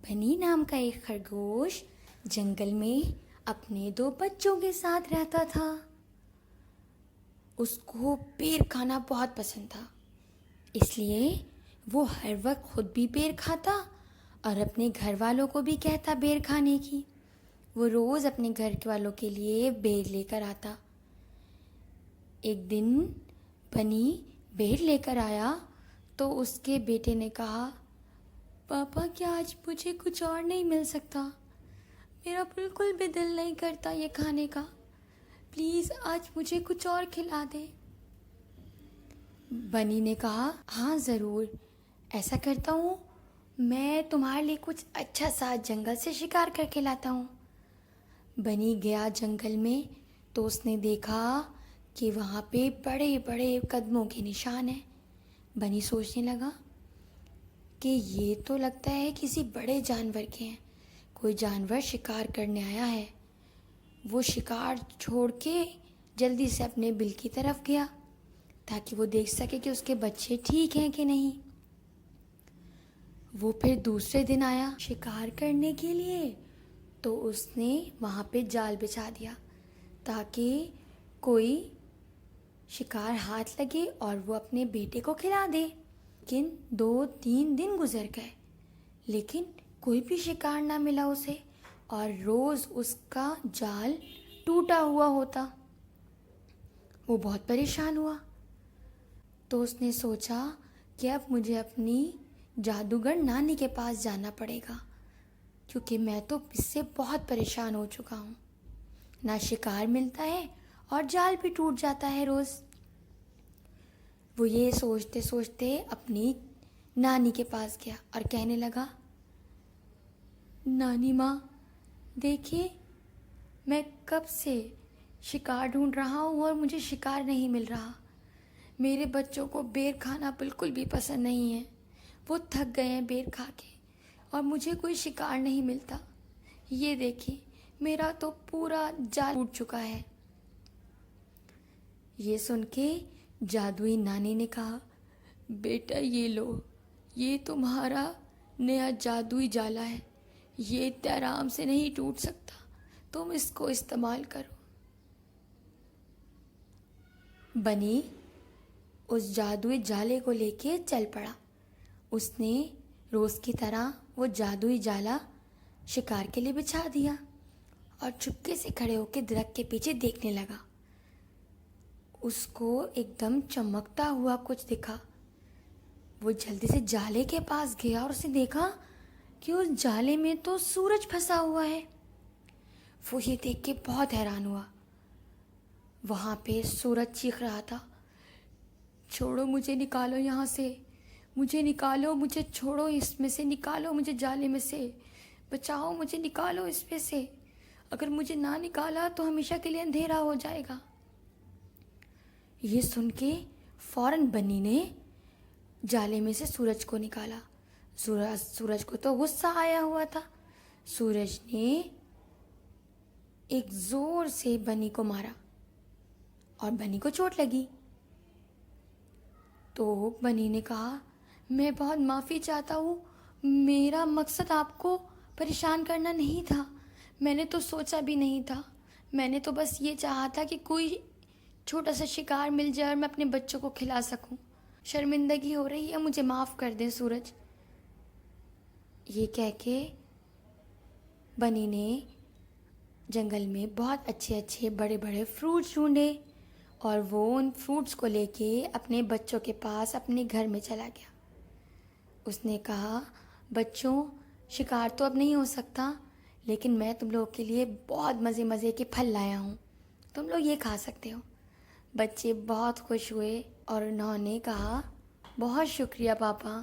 बनी नाम का एक खरगोश जंगल में अपने दो बच्चों के साथ रहता था। उसको बेर खाना बहुत पसंद था, इसलिए वो हर वक्त खुद भी बेर खाता और अपने घर वालों को भी कहता बेर खाने की। वो रोज़ अपने घर के वालों के लिए बेर लेकर आता। एक दिन बनी बेर लेकर आया तो उसके बेटे ने कहा, पापा क्या आज मुझे कुछ और नहीं मिल सकता? मेरा बिल्कुल भी दिल नहीं करता ये खाने का। प्लीज़ आज मुझे कुछ और खिला दे। बनी ने कहा, हाँ ज़रूर, ऐसा करता हूँ, मैं तुम्हारे लिए कुछ अच्छा सा जंगल से शिकार करके लाता हूँ। बनी गया जंगल में तो उसने देखा कि वहाँ पे बड़े बड़े कदमों के निशान हैं। बनी सोचने लगा कि ये तो लगता है किसी बड़े जानवर के हैं, कोई जानवर शिकार करने आया है। वो शिकार छोड़ के जल्दी से अपने बिल की तरफ गया ताकि वो देख सके कि उसके बच्चे ठीक हैं कि नहीं। वो फिर दूसरे दिन आया शिकार करने के लिए तो उसने वहाँ पे जाल बिछा दिया ताकि कोई शिकार हाथ लगे और वो अपने बेटे को खिला दे। लेकिन 2-3 दिन गुजर गए लेकिन कोई भी शिकार ना मिला उसे और रोज़ उसका जाल टूटा हुआ होता। वो बहुत परेशान हुआ तो उसने सोचा कि अब मुझे अपनी जादूगर नानी के पास जाना पड़ेगा, क्योंकि मैं तो इससे बहुत परेशान हो चुका हूँ। ना शिकार मिलता है और जाल भी टूट जाता है रोज़। वो ये सोचते सोचते अपनी नानी के पास गया और कहने लगा, नानी माँ देखिए, मैं कब से शिकार ढूंढ रहा हूँ और मुझे शिकार नहीं मिल रहा। मेरे बच्चों को बेर खाना बिल्कुल भी पसंद नहीं है, वो थक गए हैं बेर खा के और मुझे कोई शिकार नहीं मिलता। ये देखिए, मेरा तो पूरा जाल टूट चुका है। ये सुन के जादुई नानी ने कहा, बेटा ये लो, ये तुम्हारा नया जादुई जाला है, ये इतने आराम से नहीं टूट सकता, तुम इसको इस्तेमाल करो। बनी उस जादुई जाले को लेके चल पड़ा। उसने रोज़ की तरह वो जादुई जाला शिकार के लिए बिछा दिया और चुपके से खड़े होकर दरख्त के पीछे देखने लगा। उसको एकदम चमकता हुआ कुछ दिखा। वो जल्दी से जाले के पास गया और उसने देखा कि उस जाले में तो सूरज फंसा हुआ है। वो ये देख के बहुत हैरान हुआ। वहाँ पे सूरज चीख रहा था, छोड़ो मुझे, निकालो यहाँ से, मुझे निकालो, मुझे छोड़ो, इसमें से निकालो, मुझे जाले में से बचाओ, मुझे निकालो इसमें से। अगर मुझे ना निकाला तो हमेशा के लिए अंधेरा हो जाएगा। ये सुन के फौरन बनी ने जाले में से सूरज को निकाला। सूरज को तो गुस्सा आया हुआ था। सूरज ने एक जोर से बनी को मारा और बनी को चोट लगी। तो बनी ने कहा, मैं बहुत माफ़ी चाहता हूँ, मेरा मकसद आपको परेशान करना नहीं था, मैंने तो सोचा भी नहीं था, मैंने तो बस ये चाहा था कि कोई छोटा सा शिकार मिल जाए और मैं अपने बच्चों को खिला सकूं। शर्मिंदगी हो रही है, मुझे माफ़ कर दें सूरज। ये कह के बनी ने जंगल में बहुत अच्छे अच्छे बड़े बड़े फ्रूट्स ढूंढे और वो उन फ्रूट्स को लेके अपने बच्चों के पास अपने घर में चला गया। उसने कहा, बच्चों, शिकार तो अब नहीं हो सकता, लेकिन मैं तुम लोगों के लिए बहुत मज़े मज़े के फल लाया हूँ, तुम लोग ये खा सकते हो। बच्चे बहुत खुश हुए और उन्होंने कहा, बहुत शुक्रिया पापा।